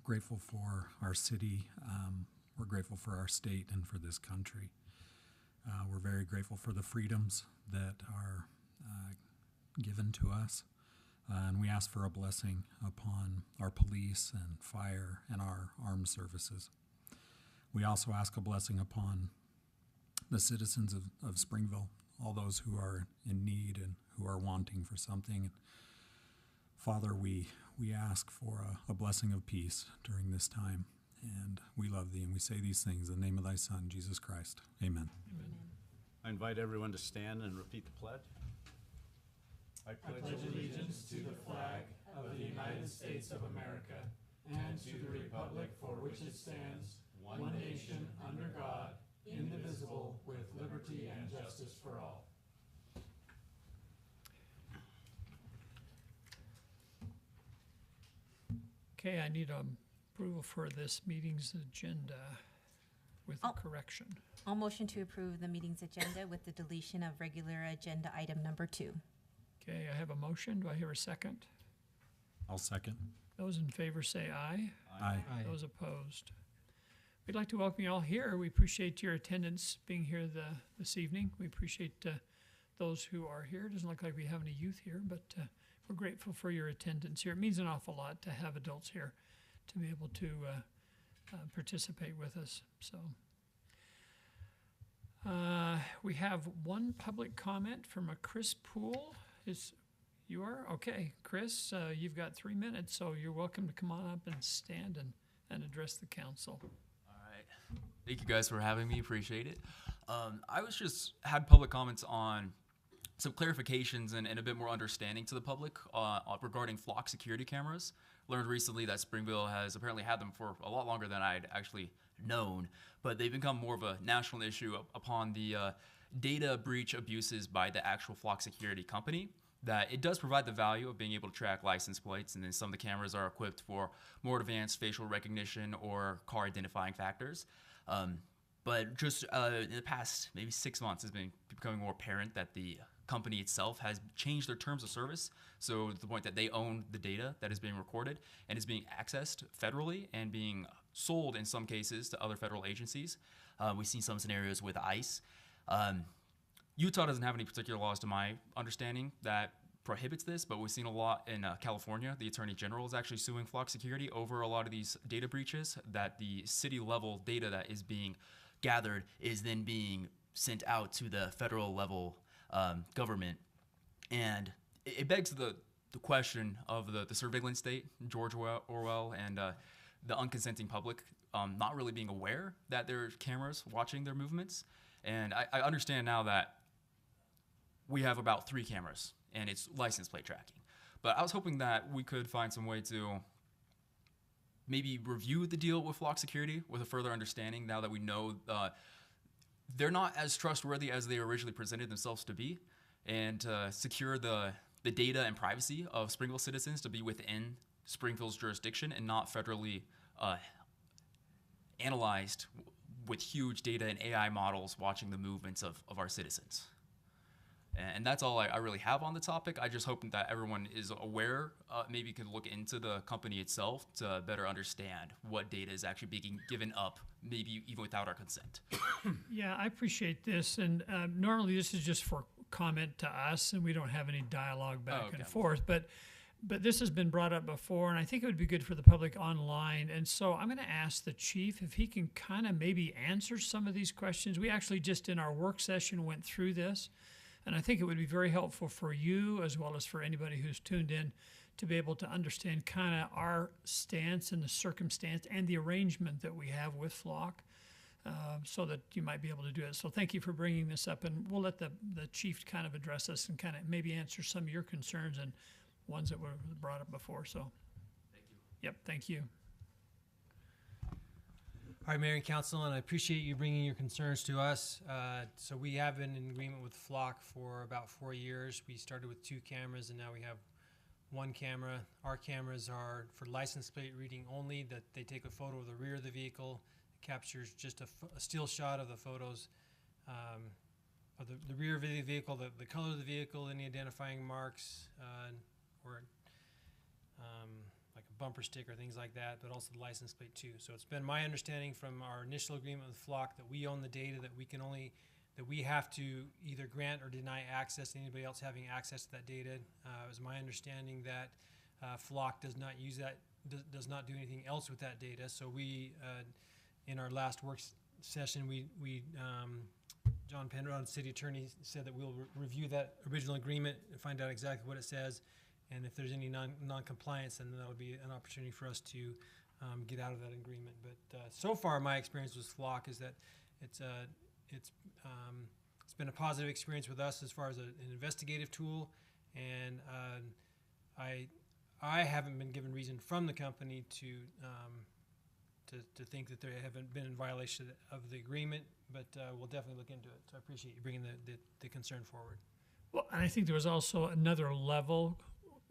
grateful for our city. We're grateful for our state and for this country. We're very grateful for the freedoms that are given to us. And we ask for a blessing upon our police and fire and our armed services. We also ask a blessing upon the citizens of Springville, all those who are in need and who are wanting for something. Father, we ask for a blessing of peace during this time, and we love thee, and we say these things in the name of thy Son, Jesus Christ. Amen. Amen. I invite everyone to stand and repeat the pledge. I pledge allegiance to the flag of the United States of America and to the republic for which it stands, one nation, under God, indivisible, with liberty and justice for all. Okay, I need approval for this meeting's agenda with a correction. I'll motion to approve the meeting's agenda with the deletion of regular agenda item number 2. Okay, I have a motion. Do I hear a second? I'll second. Those in favor say aye. Aye. Those opposed. We'd like to welcome you all here. We appreciate your attendance being here this evening. We appreciate those who are here. It doesn't look like we have any youth here, but we're grateful for your attendance here. It means an awful lot to have adults here to be able to participate with us. So we have one public comment from a Chris Poole. You are? Okay, Chris, you've got 3 minutes, so you're welcome to come on up and stand and address the council. All right. Thank you guys for having me. Appreciate it. I had public comments on some clarifications and a bit more understanding to the public regarding flock security cameras. Learned recently that Springville has apparently had them for a lot longer than I'd actually known, but they've become more of a national issue upon the data breach abuses by the actual flock security company. That it does provide the value of being able to track license plates, and then some of the cameras are equipped for more advanced facial recognition or car identifying factors. But just in the past maybe 6 months, it's been becoming more apparent that the company itself has changed their terms of service, so to the point that they own the data that is being recorded and is being accessed federally and being sold in some cases to other federal agencies. We've seen some scenarios with ICE. Utah doesn't have any particular laws, to my understanding, that prohibits this, but we've seen a lot in California. The Attorney General is actually suing flock security over a lot of these data breaches, that the city-level data that is being gathered is then being sent out to the federal level government. And it begs the question of the surveillance state, George Orwell, and the unconsenting public not really being aware that there are cameras watching their movements. And I understand now that we have about 3 cameras, and it's license plate tracking. But I was hoping that we could find some way to maybe review the deal with flock security with a further understanding now that we know they're not as trustworthy as they originally presented themselves to be, and secure the data and privacy of Springville citizens to be within Springville's jurisdiction and not federally analyzed with huge data and AI models watching the movements of our citizens. And that's all I really have on the topic. I just hope that everyone is aware, maybe could look into the company itself to better understand what data is actually being given up, maybe even without our consent. Yeah, I appreciate this, and normally this is just for comment to us, and we don't have any dialogue back and forth, but this has been brought up before, and I think it would be good for the public online. And so I'm going to ask the chief if he can kind of maybe answer some of these questions. We actually just in our work session went through this, and I think it would be very helpful for you as well as for anybody who's tuned in to be able to understand kind of our stance and the circumstance and the arrangement that we have with Flock, so that you might be able to do it. So thank you for bringing this up, and we'll let the chief kind of address us and kind of maybe answer some of your concerns and ones that were brought up before. So thank you. Yep, thank you. All right, Mayor and Council, and I appreciate you bringing your concerns to us. So we have been in agreement with Flock for about 4 years. We started with 2 cameras, and now we have 1 camera. Our cameras are for license plate reading only, that they take a photo of the rear of the vehicle, captures just a still shot of the photos of the rear of the vehicle, the color of the vehicle, any identifying marks, or like a bumper sticker, things like that, but also the license plate too. So it's been my understanding from our initial agreement with Flock that we own the data, that we have to either grant or deny access to anybody else having access to that data. It was my understanding that Flock does not use that, does not do anything else with that data. So we, in our last work session, we John Penrod, city attorney, said that we'll review that original agreement and find out exactly what it says. And if there's any non-compliance, then that'll be an opportunity for us to get out of that agreement. But so far, my experience with Flock is that it's been a positive experience with us as far as an investigative tool, and I haven't been given reason from the company to think that they haven't been in violation of the agreement, but we'll definitely look into it. So I appreciate you bringing the concern forward. Well, and I think there was also another level,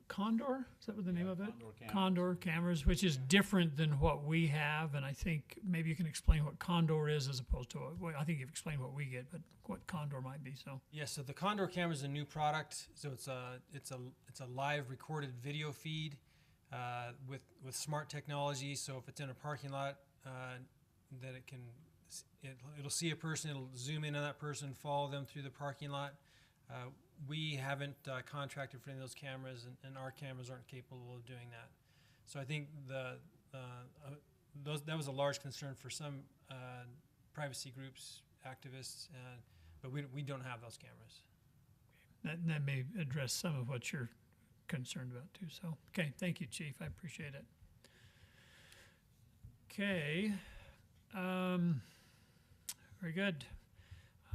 Condor, is that what the name of it? Condor cameras, which is different than what we have, and I think maybe you can explain what Condor is as opposed to well, I think you've explained what we get, but what Condor might be. So yeah, so the Condor camera is a new product. So it's a live recorded video feed with smart technology. So if it's in a parking lot, that it'll see a person, it'll zoom in on that person, follow them through the parking lot. We haven't contracted for any of those cameras, and our cameras aren't capable of doing that. So I think that was a large concern for some privacy groups, activists, but we don't have those cameras. that may address some of what you're concerned about too. So, okay, thank you, Chief. I appreciate it. Okay, very good.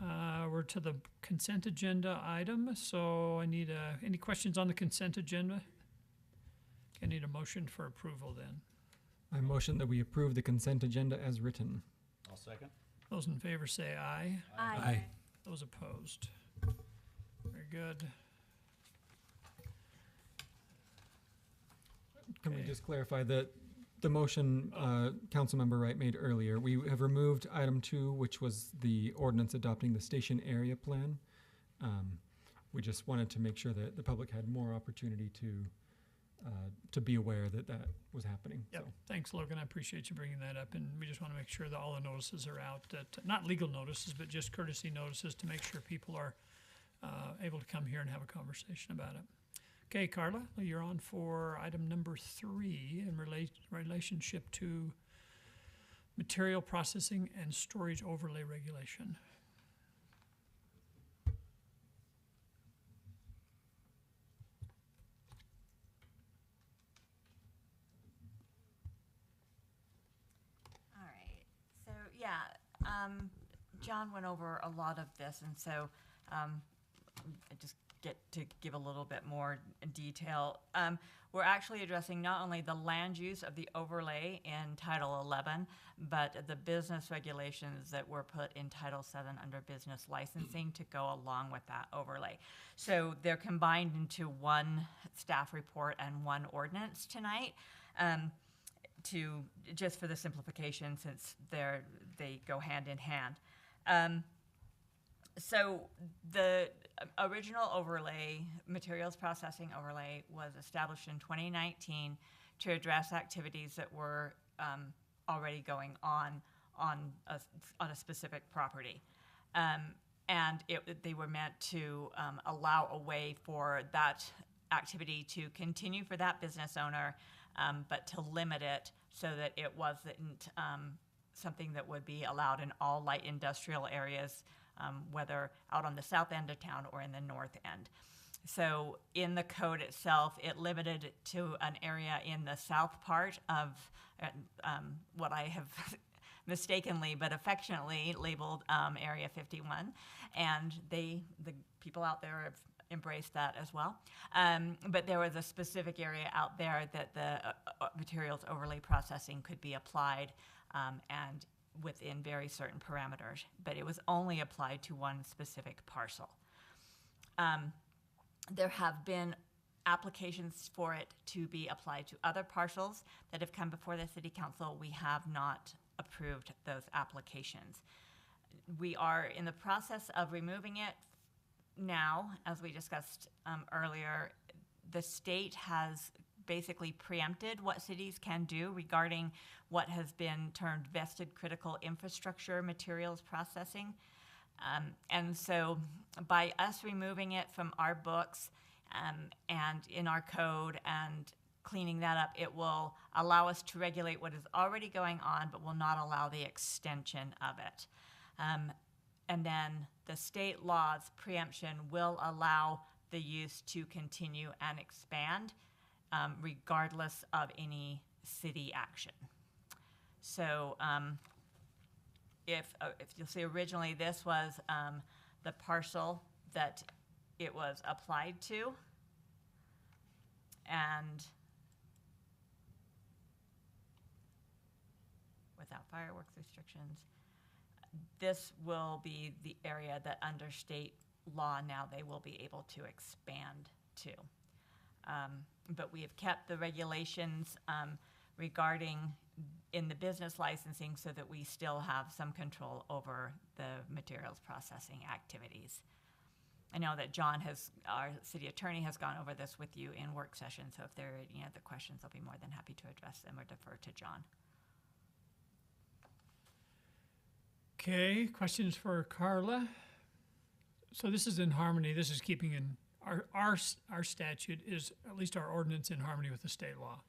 We're to the consent agenda item, so I need any questions on the consent agenda? I need a motion for approval then. I motion that we approve the consent agenda as written. I'll second. Those in favor say aye. Aye. Those opposed? Very good. Can we Okay. just clarify that the motion Councilmember Wright made earlier, we have removed item 2, which was the ordinance adopting the station area plan. We just wanted to make sure that the public had more opportunity to be aware that that was happening. Yep. So. Thanks, Logan. I appreciate you bringing that up, and we just want to make sure that all the notices are out, that not legal notices, but just courtesy notices to make sure people are able to come here and have a conversation about it. Okay, Carla, you're on for item number 3 in relationship to material processing and storage overlay regulation. All right, so yeah, John went over a lot of this, and so I just get to give a little bit more detail. We're actually addressing not only the land use of the overlay in Title 11, but the business regulations that were put in Title 7 under business licensing to go along with that overlay. So they're combined into one staff report and one ordinance tonight. To just for the simplification, since they go hand in hand. So the original overlay, materials processing overlay, was established in 2019 to address activities that were already going on a specific property. And they were meant to allow a way for that activity to continue for that business owner, but to limit it so that it wasn't something that would be allowed in all light industrial areas, whether out on the south end of town or in the north end. So in the code itself, it limited it to an area in the south part of what I have mistakenly but affectionately labeled Area 51, and the people out there have embraced that as well. But there was a specific area out there that the materials overlay processing could be applied, and within very certain parameters, but it was only applied to one specific parcel. There have been applications for it to be applied to other parcels that have come before the City Council. We have not approved those applications. We are in the process of removing it now. As we discussed earlier, the state has basically preempted what cities can do regarding what has been termed vested critical infrastructure materials processing. And so by us removing it from our books and in our code and cleaning that up, it will allow us to regulate what is already going on, but will not allow the extension of it. And then the state law's preemption will allow the use to continue and expand regardless of any city action. So if you'll see, originally this was the parcel that it was applied to, and without fireworks restrictions, this will be the area that under state law now they will be able to expand to. But we have kept the regulations regarding in the business licensing so that we still have some control over the materials processing activities. I know that John our city attorney has gone over this with you in work session, so if there are any other questions, I'll be more than happy to address them or defer to John. Okay, questions for Carla? So this is in harmony, this is keeping in, our statute is, at least our ordinance, in harmony with the state law.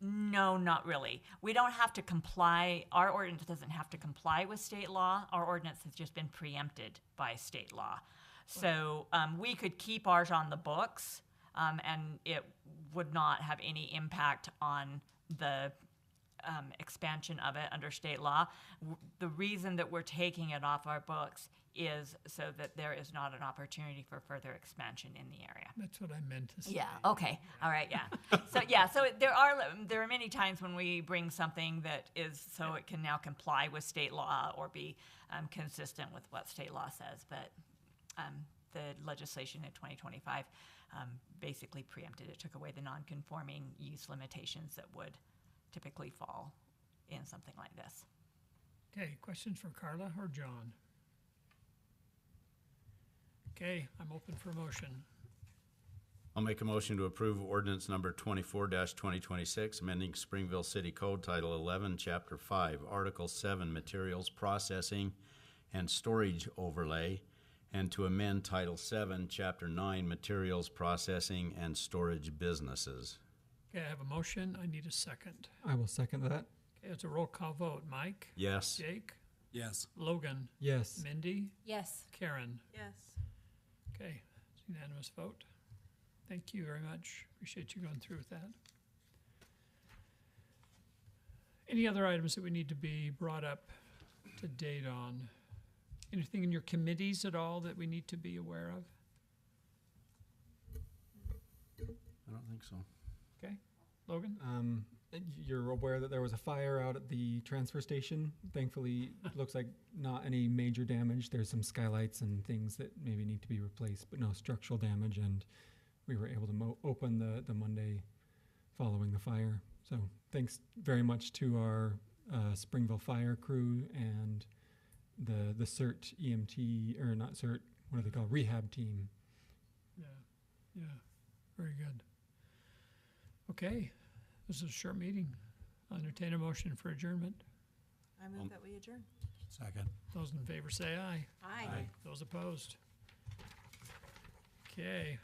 No, not really. We don't have to comply, our ordinance doesn't have to comply with state law. Our ordinance has just been preempted by state law. So we could keep ours on the books and it would not have any impact on the expansion of it under state law. The reason that we're taking it off our books is so that there is not an opportunity for further expansion in the area. That's what I meant to say. Yeah, okay, all right, yeah. So there are many times when we bring something that is so it can now comply with state law or be consistent with what state law says, but the legislation in 2025 basically preempted it, took away the non-conforming use limitations that would typically fall in something like this. Okay, questions for Carla or John? Okay, I'm open for motion. I'll make a motion to approve ordinance number 24-2026, amending Springville City Code Title 11, Chapter 5, Article 7, Materials Processing and Storage Overlay, and to amend Title 7, Chapter 9, Materials Processing and Storage Businesses. Okay, I have a motion. I need a second. I will second that. Okay, it's a roll call vote. Mike? Yes. Jake? Yes. Logan? Yes. Mindy? Yes. Karen? Yes. Okay, it's a unanimous vote. Thank you very much. Appreciate you going through with that. Any other items that we need to be brought up to date on? Anything in your committees at all that we need to be aware of? I don't think so. Okay, Logan? You're aware that there was a fire out at the transfer station. Thankfully, it looks like not any major damage. There's some skylights and things that maybe need to be replaced, but no structural damage. And we were able to open the Monday following the fire. So thanks very much to our Springville fire crew and the CERT EMT, or not CERT, what do they call, rehab team. Yeah, very good. Okay, this is a short meeting. I'll entertain a motion for adjournment. I move that we adjourn. Second. Those in favor say aye. Aye. Those opposed? Okay,